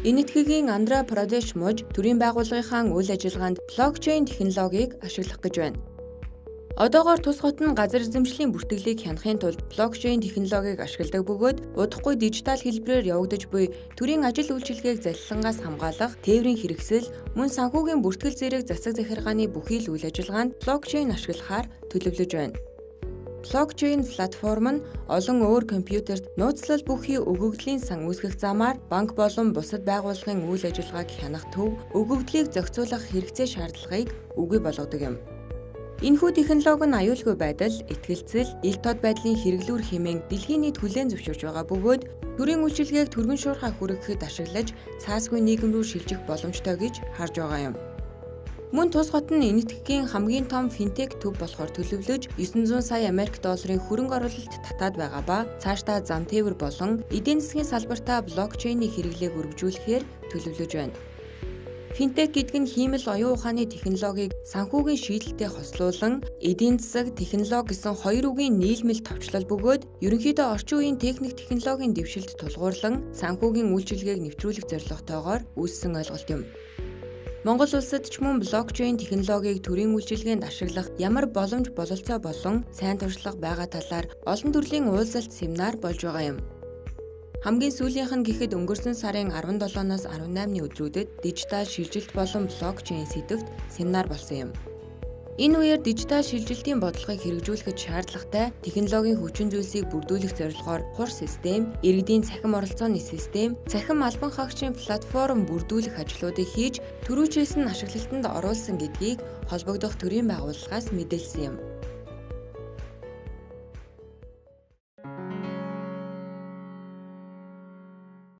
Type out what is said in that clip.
Энэ этгээгийн Андра Прадеш мужи төрийн байгууллагынхаа үйл ажиллагаанд блокчейн технологиг ашиглах гэж байна. Одоогоор тус хот нь газар эзэмшлийн бүртгэлийг хянахын тулд блокчейн технологиг ашигладаг бөгөөд удахгүй дижитал хэлбэрээр явагдаж буй төрийн ажил үйлчилгээг залилангаас хамгаалах, тээврийн хэрэгсэл, мөн санхүүгийн бүртгэл зэрэг засаг захиргааны бүхий л үйл ажиллагаанд блокчейн ашиглахаар төлөвлөж байна. Блокчейн платформ нь олон өөр компьютерт нууцлал бүхий өгөгдлийн сан үүсгэх замаар банк болон бусад байгууллагын үйл ажиллагааг хянах төв, өгөгдлийг зохицуулах хэрэгцээ шаардлагыг үгүй болгодог юм. Энэхүү технологи нь аюулгүй байдал, итгэлцэл, ил тод байдлын хэрэглүүр хэмээн дэлхийн нийт хүлээн зөвшөөрч байгаа бөгөөд төрийн үйлчилгээг түргэн шуурхай хүргэхэд ашиглаж цаасгүй нийгэм рүү шилжих боломжтой гэж харж байгаа юм. Мөн тус хот нь энэ этгээгийн хамгийн том финтек төв болохоор төлөвлөж 900 сая Америк долларын хөрөнгө оруулалт татаад байгаа ба цаашдаа зам тээвэр болон эдийн засгийн салбартаа блокчейний хэрэглээг өргөжүүлэхээр төлөвлөж байна. Финтек гэдэг нь хиймэл оюун ухааны технологиг санхүүгийн шийдэлтэд хослуулан эдийн засаг, технологи гэсэн хоёр үгийн нийлмэл товчлол бөгөөд ерөнхийдөө орчин үеийн техник технологийн дэвшилд тулгуурлан санхүүгийн үйлчилгээг нэвтрүүлэх зорилготойгоор үүссэн ойлголт юм. Монгол улсад ч мөн блокчейн технологиг төрийн үйлчилгээнд ашиглах ямар боломж бололцоо болон сайн туршлага байгаа талаар олон төрлийн уулзалт семинар болж байгаа юм. Хамгийн сүүлийнх нь гэхэд өнгөрсөн сарын 17-оос 18-ны өдрүүдэд дижитал шилжилт болон блокчейн сэдвт семинар болсон юм. Энэ үеэр дижитал шилжилтийн бодлогыг хэрэгжүүлэхэд шаардлагатай технологийн хүчин зүйлсийг бүрдүүлэх зорилгоор хур систем, иргэдийн цахим оролцооны систем, цахим албан хаагчийн платформ бүрдүүлэх ажлуудыг хийж түрүүчээс нь ашиглалтанд оруулсан гэдгийг холбогдох төрийн байгууллагаас мэдээлсэн юм.